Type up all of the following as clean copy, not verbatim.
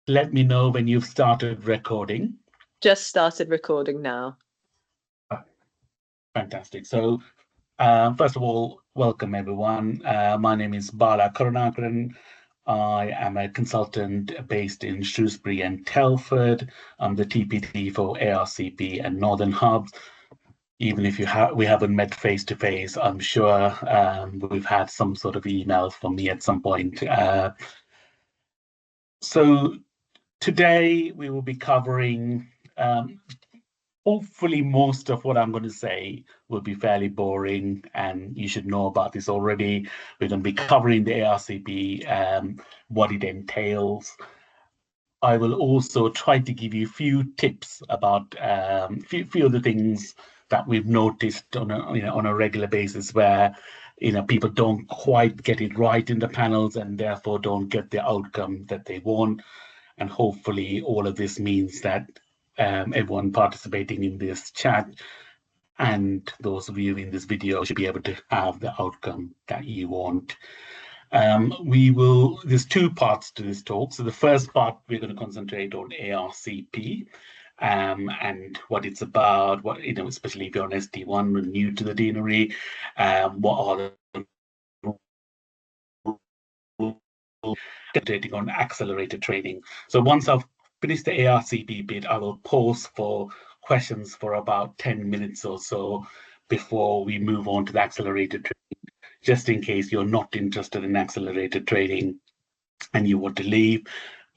let me know when you've started recording. Just started recording now. Fantastic. So, first of all, welcome everyone. My name is Bala Karunakaran. I am a consultant based in Shrewsbury and Telford. I'm the TPT for ARCP and Northern Hubs. Even if we haven't met face to face, I'm sure we've had some sort of emails from me at some point. So today we will be covering, hopefully most of what I'm going to say will be fairly boring and you should know about this already. We're going to be covering the ARCP, what it entails. I will also try to give you a few tips about few of the things that we've noticed on a regular basis where people don't quite get it right in the panels and therefore don't get the outcome that they want. And hopefully all of this means that everyone participating in this chat and those viewing this video should be able to have the outcome that you want. There's two parts to this talk. So the first part, we're going to concentrate on ARCP and what it's about, especially if you're an ST1 or new to the deanery, what are the concentrating on accelerated training. So once I've finished the ARCP bit, I will pause for questions for about 10 minutes or so before we move on to the accelerated training, just in case you're not interested in accelerated training and you want to leave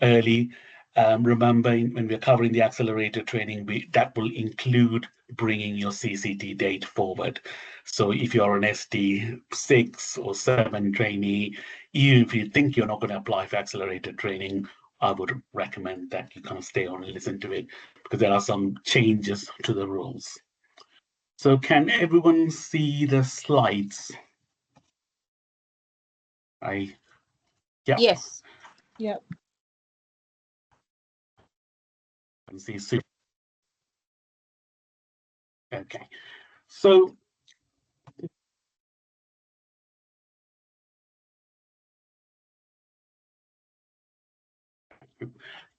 early. Remember, when we're covering the accelerated training, that will include bringing your CCT date forward. So if you're an ST6 or 7 trainee, even if you think you're not going to apply for accelerated training, I would recommend that you kind of stay on and listen to it because there are some changes to the rules. So can everyone see the slides? Yeah. Yes. Yep. Can see. Okay. So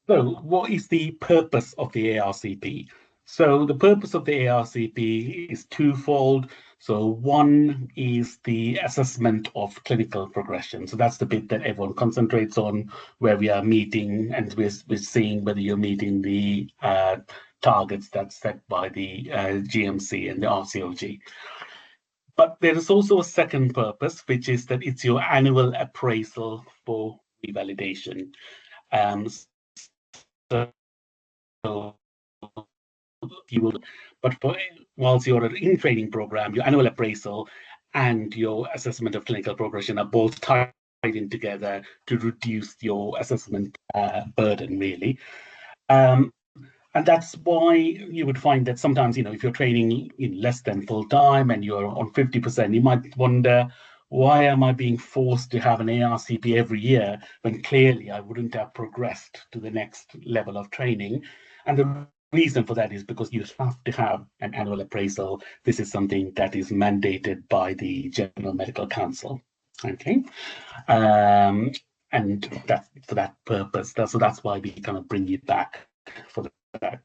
what is the purpose of the ARCP? So the purpose of the ARCP is twofold. So one is the assessment of clinical progression. So that's the bit that everyone concentrates on, where we are meeting and we're seeing whether you're meeting the targets that's set by the GMC and the RCOG. But there is also a second purpose, which is that it's your annual appraisal for revalidation. So you will, but whilst you're in training program, your annual appraisal and your assessment of clinical progression are both tied in together to reduce your assessment burden, really. And that's why you would find that sometimes, if you're training in less than full time and you're on 50%, you might wonder, why am I being forced to have an ARCP every year when clearly I wouldn't have progressed to the next level of training? And the reason for that is because you have to have an annual appraisal. This is something that is mandated by the General Medical Council. Okay. And that's for that purpose. So that's why we kind of bring it back for that.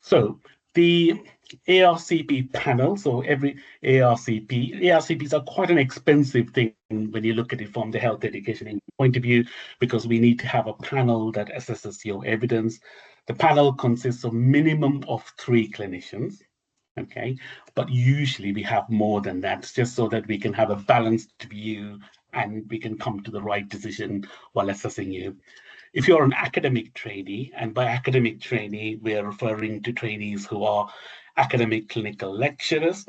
So the ARCP panel, so every ARCPs are quite an expensive thing when you look at it from the health education point of view, because we need to have a panel that assesses your evidence. The panel consists of minimum of 3 clinicians, okay, but usually we have more than that, just so that we can have a balanced view and we can come to the right decision while assessing you. If you're an academic trainee, and by academic trainee, we are referring to trainees who are academic clinical lecturers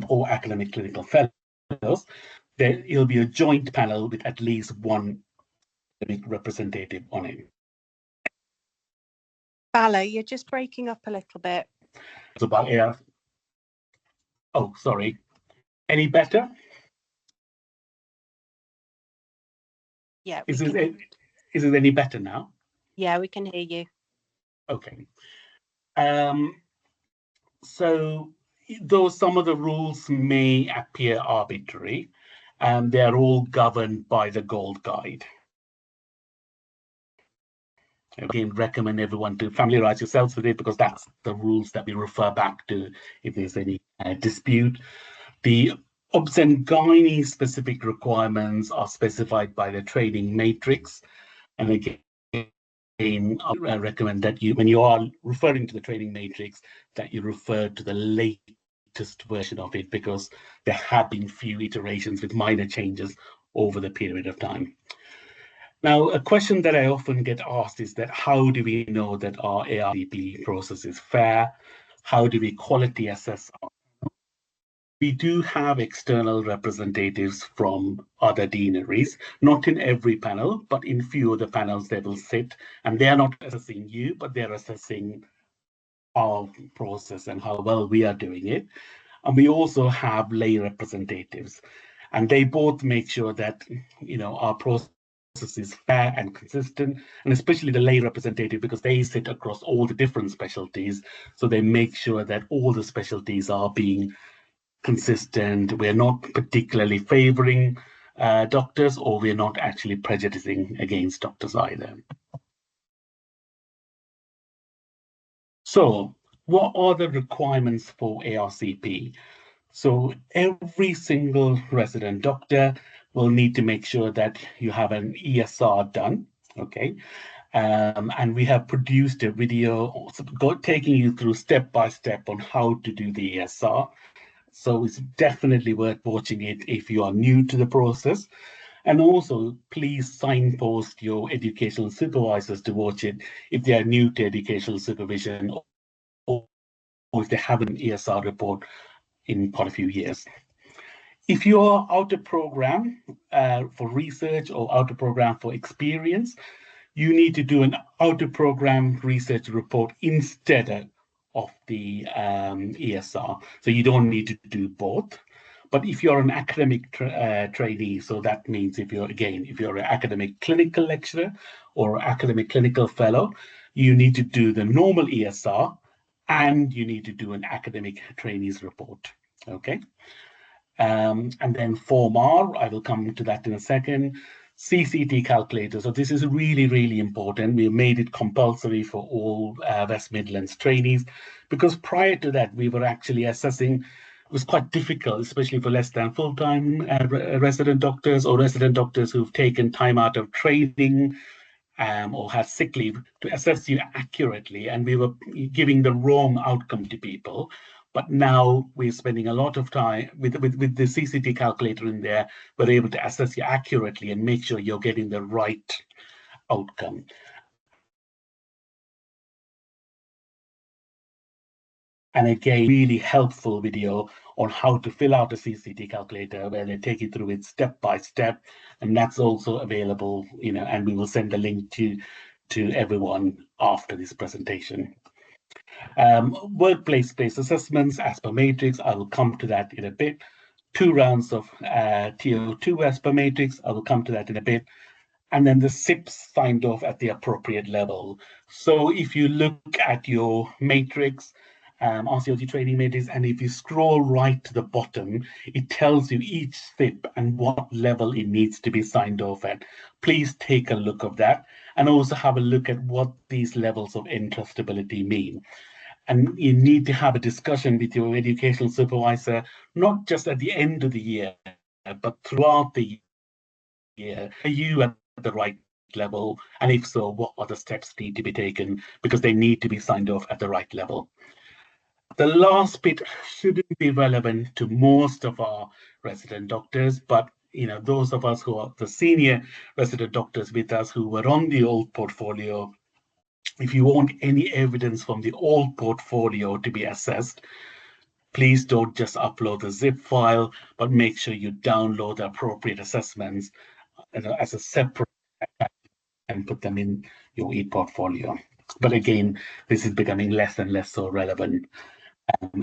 or academic clinical fellows, there will be a joint panel with at least one academic representative on it. Bala, you're just breaking up a little bit. It's about AR. Oh, sorry. Any better? Yeah. Is it any better now? Yeah, we can hear you. Okay. So though some of the rules may appear arbitrary, and they are all governed by the Gold Guide. Again, recommend everyone to familiarize yourselves with it, because that's the rules that we refer back to if there's any dispute. The obs and gynae specific requirements are specified by the training matrix. And again, I recommend that when you are referring to the training matrix, that you refer to the latest version of it, because there have been few iterations with minor changes over the period of time. Now, a question that I often get asked is that how do we know that our ARCP process is fair? How do we quality assess? We do have external representatives from other deaneries, not in every panel, but in few of the panels they will sit, and they are not assessing you, but they're assessing our process and how well we are doing it. And we also have lay representatives, and they both make sure that, our process is fair and consistent, and especially the lay representative, because they sit across all the different specialties. So they make sure that all the specialties are being consistent. We're not particularly favoring doctors, or we're not actually prejudicing against doctors either. So what are the requirements for ARCP? So every single resident doctor will need to make sure that you have an ESR done, okay? And we have produced a video taking you through step by step on how to do the ESR. So it's definitely worth watching it if you are new to the process. And also, please signpost your educational supervisors to watch it if they are new to educational supervision, or if they have an ESR report in quite a few years. If you are out of program for research or out of program for experience, you need to do an out of program research report instead of the ESR. So you don't need to do both. But if you're an academic trainee, so that means if you're an academic clinical lecturer or academic clinical fellow, you need to do the normal ESR, and you need to do an academic trainees report, okay? And then Form R, I will come to that in a second. CCT calculator. So this is really, really important. We made it compulsory for all West Midlands trainees, because prior to that, we were actually assessing. It was quite difficult, especially for less than full-time resident doctors, or resident doctors who've taken time out of training or had sick leave, to assess you accurately. And we were giving the wrong outcome to people. But now we're spending a lot of time with the CCT calculator in there. We're able to assess you accurately and make sure you're getting the right outcome. And again, really helpful video on how to fill out a CCT calculator, where they take you through it step by step. And that's also available, and we will send the link to everyone after this presentation. Workplace-based assessments as per matrix, I will come to that in a bit. 2 rounds of TO2 as per matrix, I will come to that in a bit. And then the SIPs signed off at the appropriate level. So if you look at your matrix, RCOG training matrix, and if you scroll right to the bottom, it tells you each SIP and what level it needs to be signed off at. Please take a look of that, and also have a look at what these levels of entrustability mean. And you need to have a discussion with your educational supervisor, not just at the end of the year, but throughout the year. Are you at the right level? And if so, what other steps need to be taken? Because they need to be signed off at the right level. The last bit shouldn't be relevant to most of our resident doctors, but those of us who are the senior resident doctors with us who were on the old portfolio, if you want any evidence from the old portfolio to be assessed, please don't just upload the zip file, but make sure you download the appropriate assessments as a separate and put them in your e-portfolio. But again, this is becoming less and less so relevant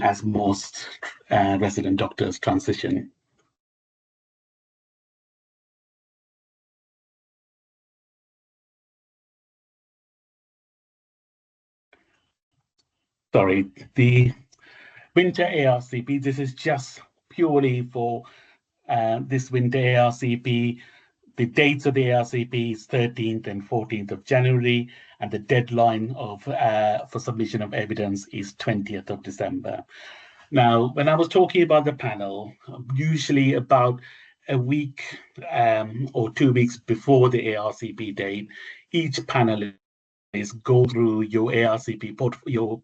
as most resident doctors transition. Sorry, the winter ARCP, this is just purely for this winter ARCP. The dates of the ARCP is 13th and 14th of January, and the deadline for submission of evidence is 20th of December. Now, when I was talking about the panel, usually about a week or 2 weeks before the ARCP date, each panelist go through your ARCP your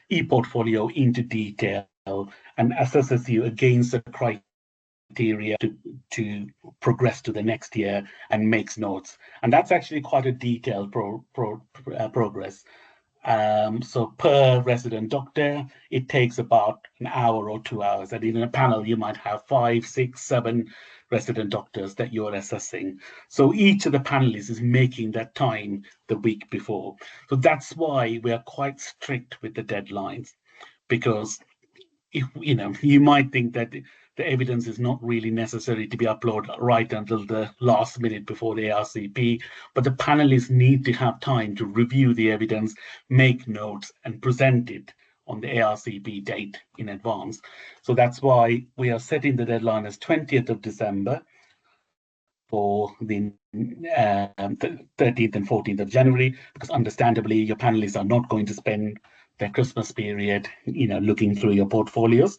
e-portfolio into detail and assesses you against the criteria to progress to the next year and makes notes. And that's actually quite a detailed progress. So per resident doctor, it takes about an hour or 2 hours. And in a panel, you might have 5, 6, 7 resident doctors that you're assessing. So each of the panelists is making that time the week before. So that's why we are quite strict with the deadlines, because if you might think that the evidence is not really necessary to be uploaded right until the last minute before the ARCP, but the panelists need to have time to review the evidence, make notes, and present it on the ARCP date in advance. So that's why we are setting the deadline as 20th of December for the 13th and 14th of January, because understandably your panelists are not going to spend their Christmas period, looking through your portfolios.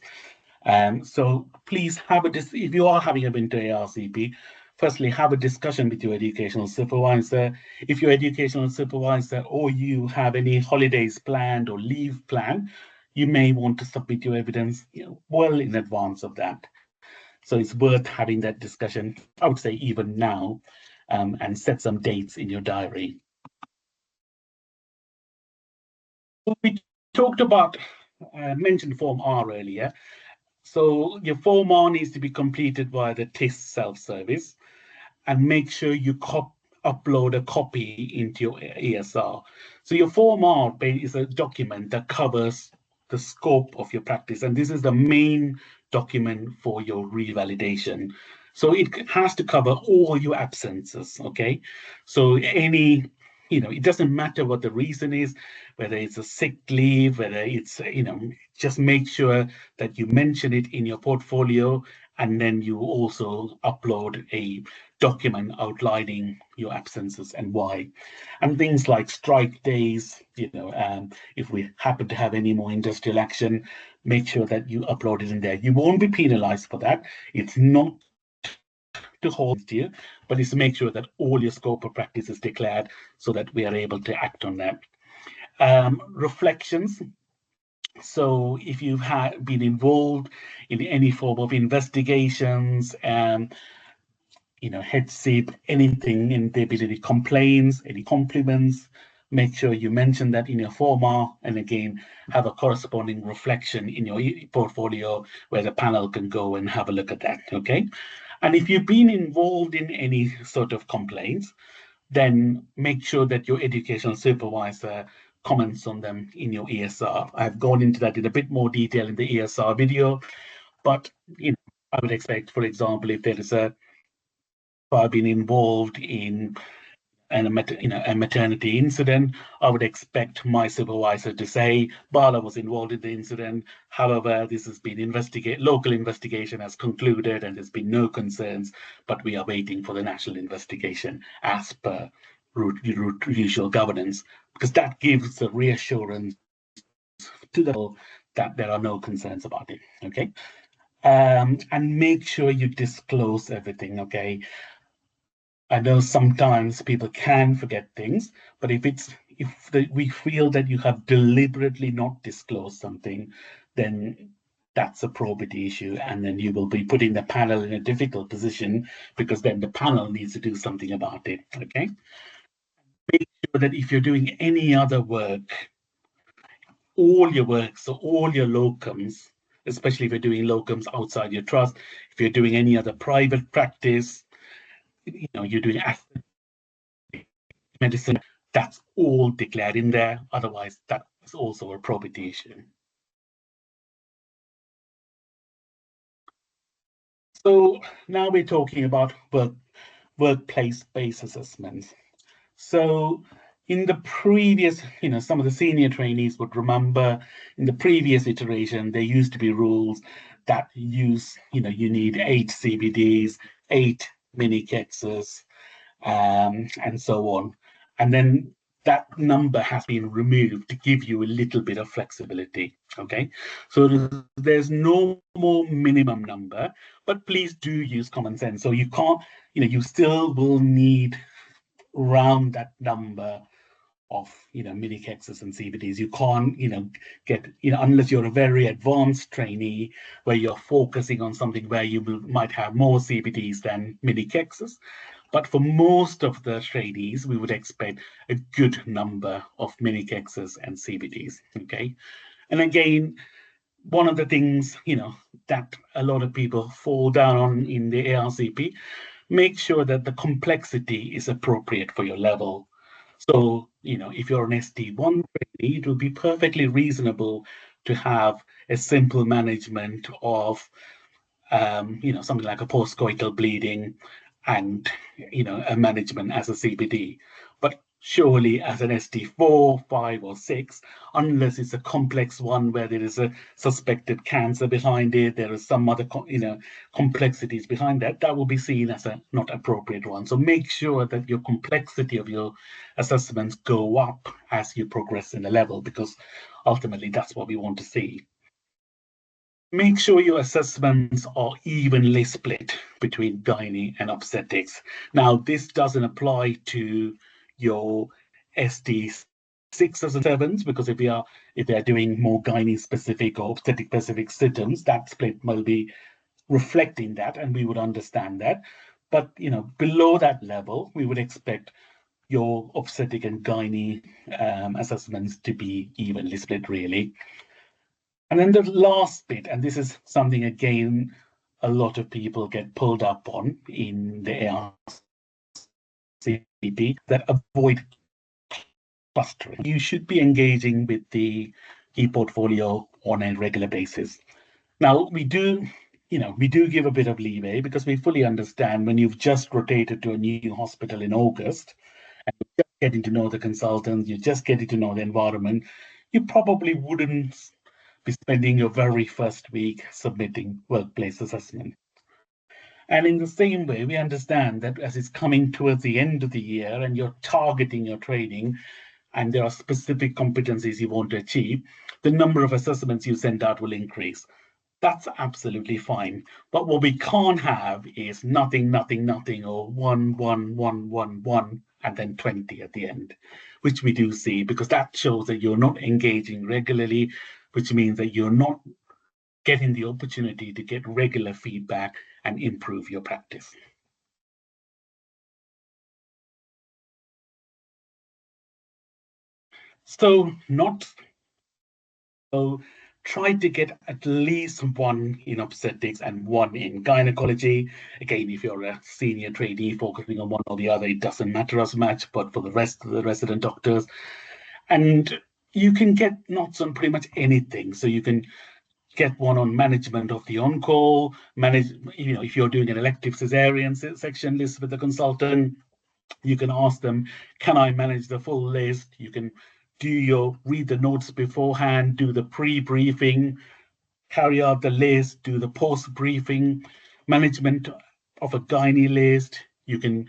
So please if you are having a winter ARCP, firstly, have a discussion with your educational supervisor. If your educational supervisor or you have any holidays planned or leave planned, you may want to submit your evidence well in advance of that. So it's worth having that discussion, I would say even now, and set some dates in your diary. We talked about, mentioned Form R earlier. So your Form R needs to be completed via the TIS self-service, and make sure you upload a copy into your ESR. So your Form R is a document that covers the scope of your practice, and this is the main document for your revalidation. So it has to cover all your absences, okay? So it doesn't matter what the reason is, whether it's a sick leave, whether it's, just make sure that you mention it in your portfolio, and then you also upload a document outlining your absences and why. And things like strike days, if we happen to have any more industrial action, make sure that you upload it in there. You won't be penalized for that. It's not to hold you, but it's to make sure that all your scope of practice is declared so that we are able to act on that. Reflections. So if you've been involved in any form of investigations, headship, anything in the ability, complaints, any compliments, make sure you mention that in your Form R, and again, have a corresponding reflection in your portfolio where the panel can go and have a look at that, okay? And if you've been involved in any sort of complaints, then make sure that your educational supervisor comments on them in your ESR. I've gone into that in a bit more detail in the ESR video, but I would expect, for example, if I've been involved in a maternity incident, I would expect my supervisor to say, Bala was involved in the incident. However, this has been local investigation has concluded and there's been no concerns, but we are waiting for the national investigation as per usual governance, because that gives the reassurance to the people that there are no concerns about it, okay? And make sure you disclose everything, okay? I know sometimes people can forget things, but if we feel that you have deliberately not disclosed something, then that's a probity issue, and then you will be putting the panel in a difficult position, because then the panel needs to do something about it, okay? Make sure that if you're doing any other work, all your work, so all your locums, especially if you're doing locums outside your trust, if you're doing any other private practice, you're doing medicine, that's all declared in there. Otherwise, that is also a probity issue. So now we're talking about workplace-based assessments. So in the previous, some of the senior trainees would remember in the previous iteration, there used to be rules that use, you need 8 CBDs, 8 mini KEXs, and so on. And then that number has been removed to give you a little bit of flexibility. Okay, so there's no more minimum number, but please do use common sense. So you can't, you still will need around that number of mini KEXs and CBDs. You can't get unless you're a very advanced trainee where you're focusing on something where you might have more CBDs than mini KEXs. But for most of the trainees, we would expect a good number of mini KEXs and CBDs. Okay, and again, one of the things that a lot of people fall down on in the ARCP, make sure that the complexity is appropriate for your level. So, if you're an ST1 trainee, it will be perfectly reasonable to have a simple management of, something like a postcoital bleeding and, a management as a CBD. But surely as an ST4, 5, or 6, unless it's a complex one where there is a suspected cancer behind it, there is some other, complexities behind that, that will be seen as a not appropriate one. So make sure that your complexity of your assessments go up as you progress in the level, because ultimately that's what we want to see. Make sure your assessments are evenly split between gynae and obstetrics. Now, this doesn't apply to your SD6s and 7s, because if they're doing more gynae specific or obstetric specific symptoms, that split will be reflecting that, and we would understand that. But below that level, we would expect your obstetric and gynae assessments to be evenly split, really. And then the last bit, and this is something, again, a lot of people get pulled up on in the ARCP, that avoid clustering. You should be engaging with the e-portfolio on a regular basis. Now, we do give a bit of leeway, because we fully understand when you've just rotated to a new hospital in August, and you're just getting to know the consultants, you're just getting to know the environment, you probably wouldn't be spending your very first week submitting workplace assessment. And in the same way, we understand that as it's coming towards the end of the year and you're targeting your training and there are specific competencies you want to achieve, the number of assessments you send out will increase. That's absolutely fine. But what we can't have is nothing, nothing, nothing, or 1, 1, 1, 1, 1, and then 20 at the end, which we do see, because that shows that you're not engaging regularly, which means that you're not getting the opportunity to get regular feedback and improve your practice. So try to get at least 1 in obstetrics and 1 in gynecology. Again, if you're a senior trainee focusing on one or the other, it doesn't matter as much, but for the rest of the resident doctors. And you can get notes on pretty much anything. So you can get 1 on management of the on-call, if you're doing an elective cesarean section list with the consultant, you can ask them, can I manage the full list? You can read the notes beforehand, do the pre-briefing, carry out the list, do the post-briefing, management of a gynae list. You can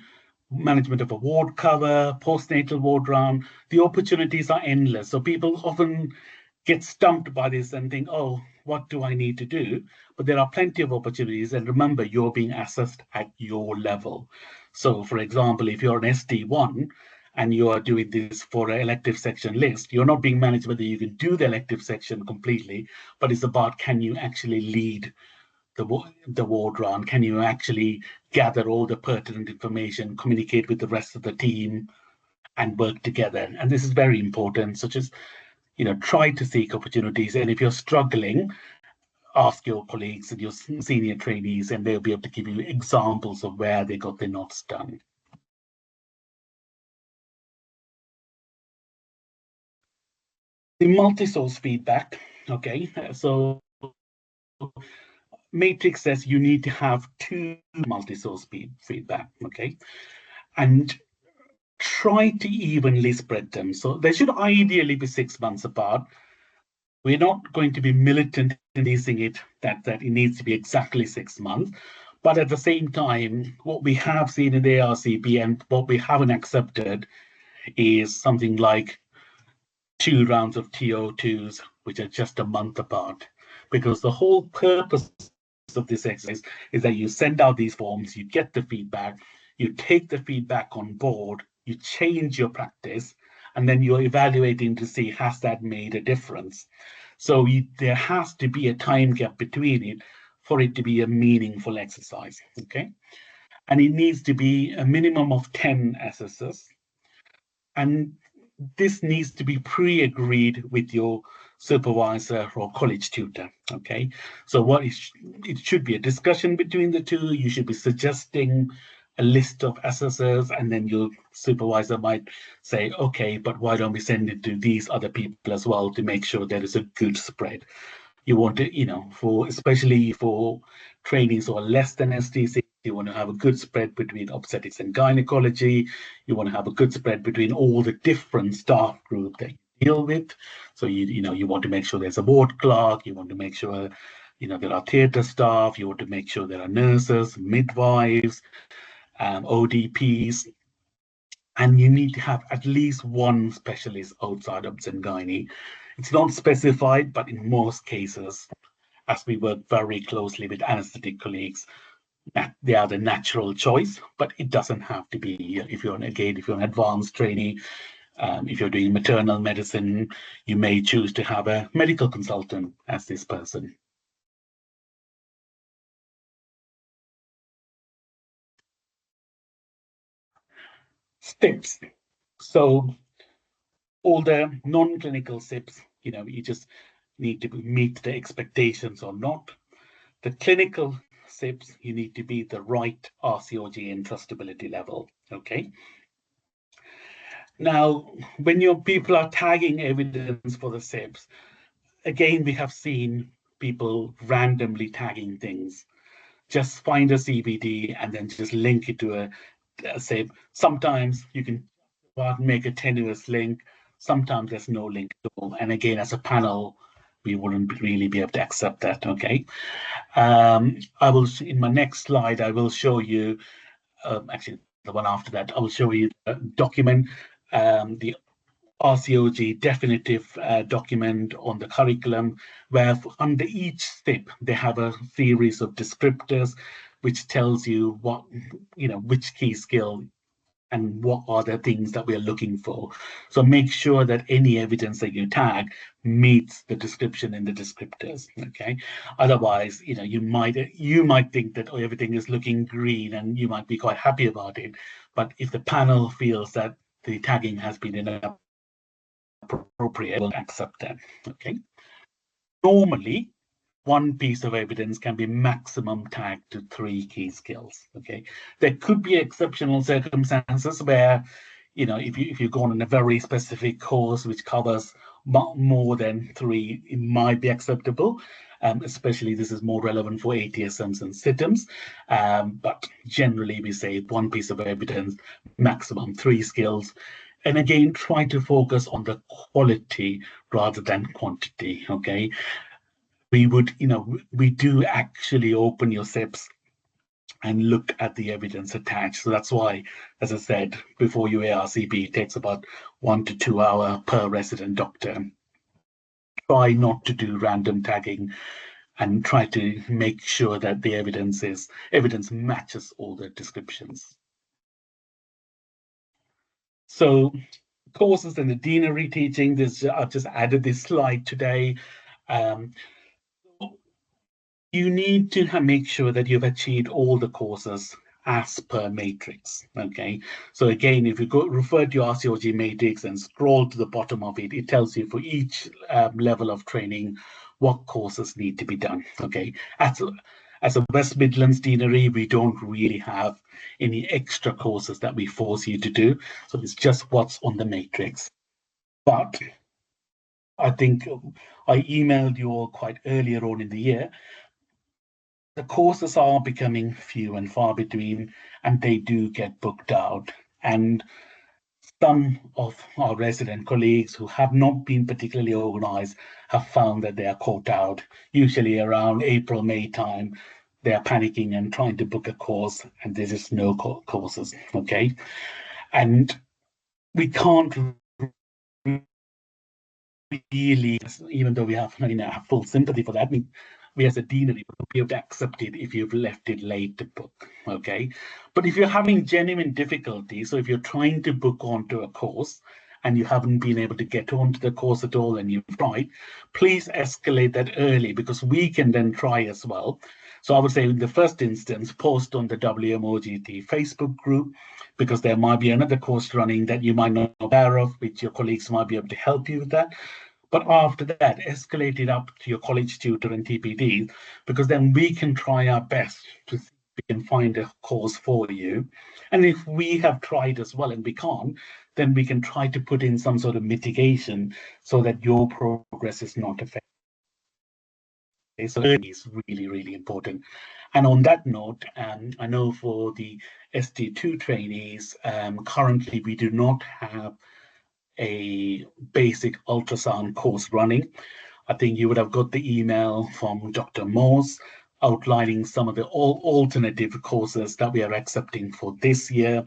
management of a ward cover, postnatal ward round. The opportunities are endless. So people often get stumped by this and think, oh, what do I need to do? But there are plenty of opportunities. And remember, you're being assessed at your level. So, for example, if you're an ST1 and you are doing this for an elective section list, you're not being managed whether you can do the elective section completely, but it's about, can you actually lead the ward round? Can you actually gather all the pertinent information, communicate with the rest of the team, and work together? And this is very important, such as, try to seek opportunities. And if you're struggling, ask your colleagues and your senior trainees, and they'll be able to give you examples of where they got their notes done. The multi-source feedback, okay, so Matrix says you need to have 2 multi-source feedback, okay, and try to evenly spread them. So they should ideally be 6 months apart. We're not going to be militant in releasing it that it needs to be exactly 6 months. But at the same time, what we have seen in the ARCP and what we haven't accepted is something like 2 rounds of TO2s, which are just a month apart. Because the whole purpose of this exercise is that you send out these forms, you get the feedback, you take the feedback on board, you change your practice, and then you're evaluating to see, has that made a difference? So there has to be a time gap between it for it to be a meaningful exercise, okay? And it needs to be a minimum of 10 SSS. And this needs to be pre-agreed with your supervisor or college tutor, okay? So it should be a discussion between the two. You should be suggesting a list of SSS, and then your supervisor might say, okay, but why don't we send it to these other people as well to make sure there is a good spread? You want to, especially for trainees who are less than STC, you want to have a good spread between obstetrics and gynecology. You want to have a good spread between all the different staff group that you deal with. So you want to make sure there's a ward clerk. You want to make sure there are theatre staff. You want to make sure there are nurses, midwives, ODPs, and you need to have at least one specialist outside obs and gynae. It's not specified, but in most cases, as we work very closely with anesthetic colleagues, that they are the natural choice, but it doesn't have to be. If you're an advanced trainee, if you're doing maternal medicine, you may choose to have a medical consultant as this person. STIPs. So all the non-clinical SIPs, you just need to meet the expectations or not. The clinical SIPs, you need to be the right RCOG and trustability level, okay? Now, when your people are tagging evidence for the SIPs, again, we have seen people randomly tagging things. Just find a CBD and then just link it to a SIP. Sometimes you can make a tenuous link. Sometimes there's no link at all. And again, as a panel, we wouldn't really be able to accept that, okay? In my next slide, I will show you, actually the one after that, I will show you a document, the RCOG definitive document on the curriculum, where under each step, they have a series of descriptors, which tells you which key skill and what are the things that we are looking for. So make sure that any evidence that you tag meets the description in the descriptors, okay? Otherwise, you might think that everything is looking green and you might be quite happy about it. But if the panel feels that the tagging has been inappropriate, we'll accept that, okay? Normally, one piece of evidence can be maximum tagged to 3 key skills, okay? There could be exceptional circumstances where, if you've gone on a very specific course which covers more than 3, it might be acceptable. Especially this is more relevant for ATSMs and SITMs. But generally we say 1 piece of evidence, maximum 3 skills. And again, try to focus on the quality rather than quantity, okay? We do actually open your SIPs and look at the evidence attached. So that's why, as I said, before your ARCP, it takes about 1 to 2 hours per resident doctor. Try not to do random tagging and try to make sure that the evidence matches all the descriptions. So courses in the deanery teaching, I've just added this slide today. You need to make sure that you've achieved all the courses as per matrix, okay? So again, if you refer to your RCOG matrix and scroll to the bottom of it, it tells you for each level of training what courses need to be done, okay? As a West Midlands deanery, we don't really have any extra courses that we force you to do. So it's just what's on the matrix. But I think I emailed you all quite earlier on in the year. The courses are becoming few and far between, and they do get booked out. And some of our resident colleagues who have not been particularly organized have found that they are caught out, usually around April, May time. They are panicking and trying to book a course, and there's just no courses, okay? And we can't really, even though we have, have full sympathy for that, we as a deanery would be able to accept it if you've left it late to book, okay? But if you're having genuine difficulty, so if you're trying to book onto a course and you haven't been able to get onto the course at all and you've tried, please escalate that early, because we can then try as well. So I would say in the first instance, post on the WMOGT Facebook group, because there might be another course running that you might not be aware of, which your colleagues might be able to help you with that. But after that, escalate it up to your college tutor and TPD, because then we can try our best to see if we can find a course for you. And if we have tried as well and we can't, then we can try to put in some sort of mitigation so that your progress is not affected. Okay, so early is really, really important. And on that note, I know for the ST2 trainees, currently we do not have a basic ultrasound course running. I think you would have got the email from Dr. Morse outlining some of the alternative courses that we are accepting for this year.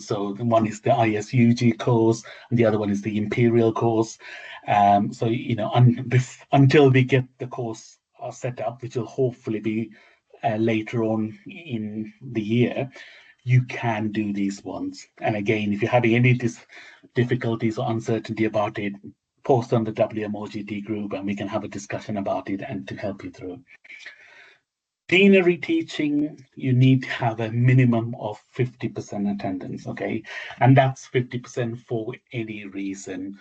So the one is the ISUG course, and the other one is the Imperial course. So, until we get the course set up, which will hopefully be later on in the year, you can do these ones. And again, if you're having any difficulties or uncertainty about it, post on the WMOGT group and we can have a discussion about it and to help you through. Deanery teaching, you need to have a minimum of 50% attendance, okay? And that's 50% for any reason.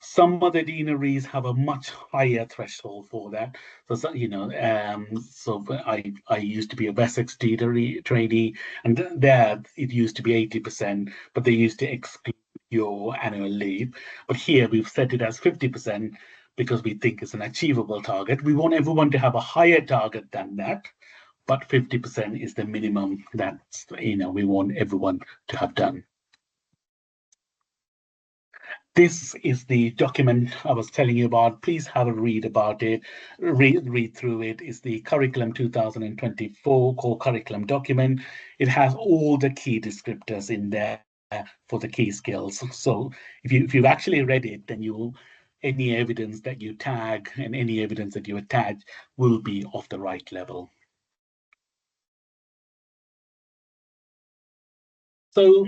Some of the deaneries have a much higher threshold for that. So I used to be a Wessex deanery trainee, and there it used to be 80%, but they used to exclude your annual leave. But here we've set it as 50% because we think it's an achievable target. We want everyone to have a higher target than that, but 50% is the minimum that we want everyone to have done. This is the document I was telling you about. Please have a read about it, read through it. It's the Curriculum 2024 core curriculum document. It has all the key descriptors in there for the key skills. So if you've actually read it, then any evidence that you tag and any evidence that you attach will be of the right level. So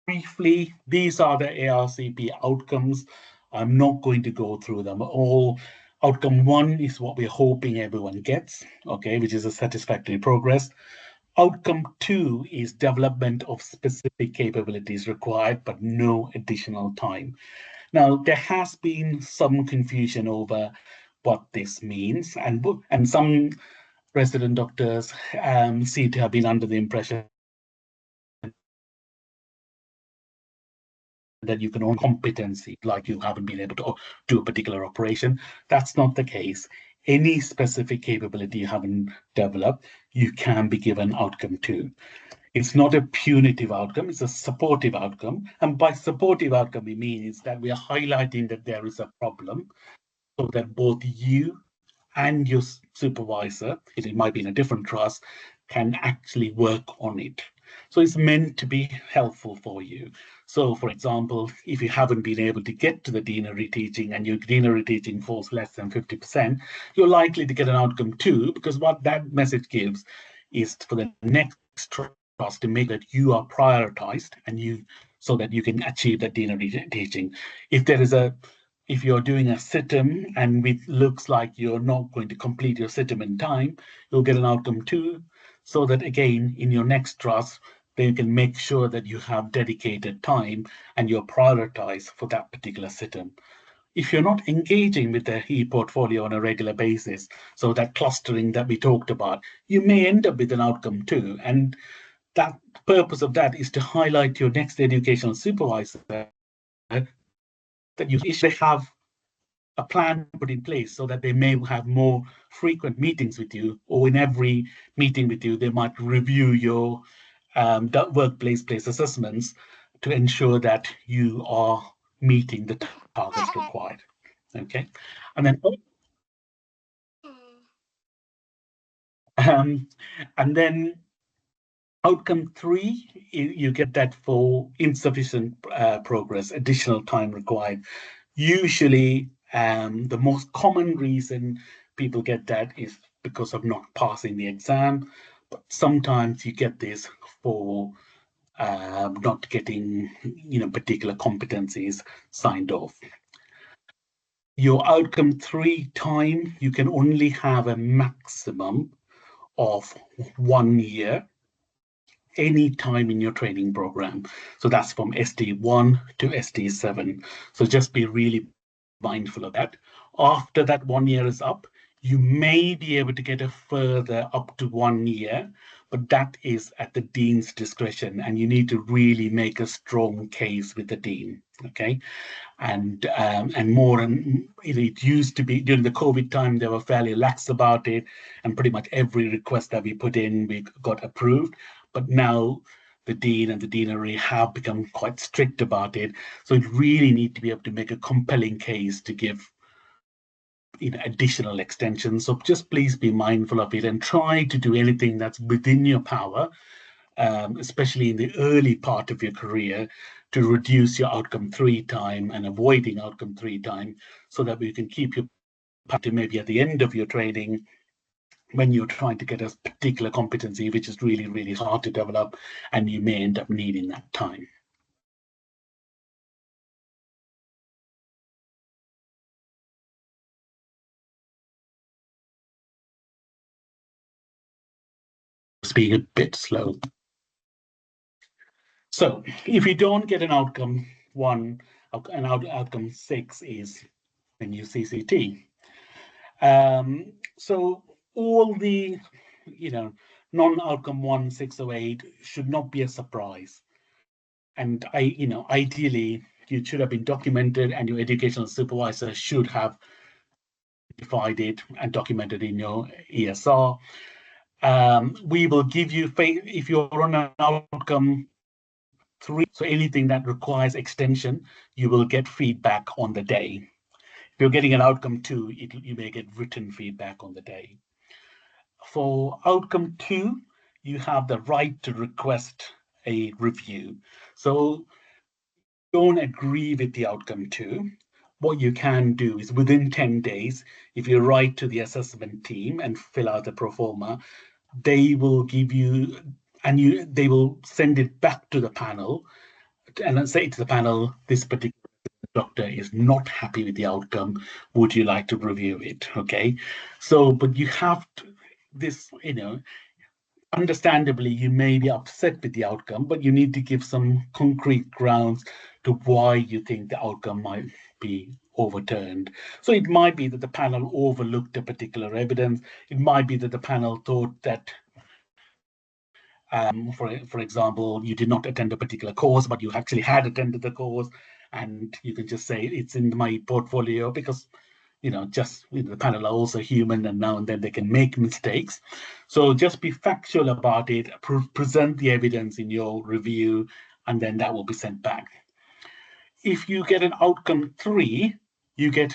briefly, these are the ARCP outcomes. I'm not going to go through them all. Outcome 1 is what we're hoping everyone gets, okay, which is a satisfactory progress. Outcome 2 is development of specific capabilities required, but no additional time. Now, there has been some confusion over what this means, and some resident doctors seem to have been under the impression that you can own competency, like you haven't been able to do a particular operation. That's not the case. Any specific capability you haven't developed, you can be given outcome 2. It's not a punitive outcome, it's a supportive outcome. And by supportive outcome, we mean is that we are highlighting that there is a problem so that both you and your supervisor, it might be in a different trust, can actually work on it. So it's meant to be helpful for you. So, for example, if you haven't been able to get to the deanery teaching and your deanery teaching falls less than 50%, you're likely to get an outcome 2, because what that message gives is for the next trust to make that you are prioritized and so that you can achieve that deanery teaching. If you're doing a SITM and it looks like you're not going to complete your SITM in time, you'll get an outcome 2, so that again, in your next trust, they can make sure that you have dedicated time and you're prioritized for that particular SITM. If you're not engaging with the e-portfolio on a regular basis, so that clustering that we talked about, you may end up with an outcome 2. And that purpose of that is to highlight your next educational supervisor that you should have a plan put in place so that they may have more frequent meetings with you, or in every meeting with you, they might review your workplace assessments to ensure that you are meeting the targets required. Okay, and then and then outcome 3, you get that for insufficient progress, additional time required. Usually, the most common reason people get that is because of not passing the exam, but sometimes you get this for not getting, particular competencies signed off. Your outcome 3 time, you can only have a maximum of 1 year any time in your training program. So that's from SD1 to SD7. So just be really mindful of that. After that 1 year is up, you may be able to get a further up to 1 year, but that is at the dean's discretion, and you need to really make a strong case with the dean. Okay, and more, and it used to be during the COVID time they were fairly lax about it, and pretty much every request that we put in we got approved. But now the dean and the deanery have become quite strict about it, so you really need to be able to make a compelling case to give additional extensions. So just please be mindful of it and try to do anything that's within your power, especially in the early part of your career, to reduce your outcome 3 time and avoiding outcome 3 time, so that we can keep you to maybe at the end of your training when you're trying to get a particular competency which is really, really hard to develop, and you may end up needing that time. It's being a bit slow. So if you don't get an outcome 1, an outcome 6 is a new CCT. So all the, non-outcome 1, 6, or 8 should not be a surprise. And ideally, it should have been documented, and your educational supervisor should have identified it and documented in your ESR. We will give you, if you're on an outcome 3, so anything that requires extension, you will get feedback on the day. If you're getting an outcome 2, you may get written feedback on the day. For outcome 2, you have the right to request a review. So don't agree with the outcome 2. What you can do is within 10 days, if you write to the assessment team and fill out the pro forma, they will give you, and they will send it back to the panel and say to the panel, this particular doctor is not happy with the outcome. Would you like to review it? Okay. So, but you have to, this, understandably, you may be upset with the outcome, but you need to give some concrete grounds to why you think the outcome might be overturned. So it might be that the panel overlooked a particular evidence. It might be that the panel thought that, for example, you did not attend a particular course, but you actually had attended the course, and you can just say it's in my portfolio because, the panel are also human, and now and then they can make mistakes. So just be factual about it, present the evidence in your review, and then that will be sent back. If you get an outcome 3, you get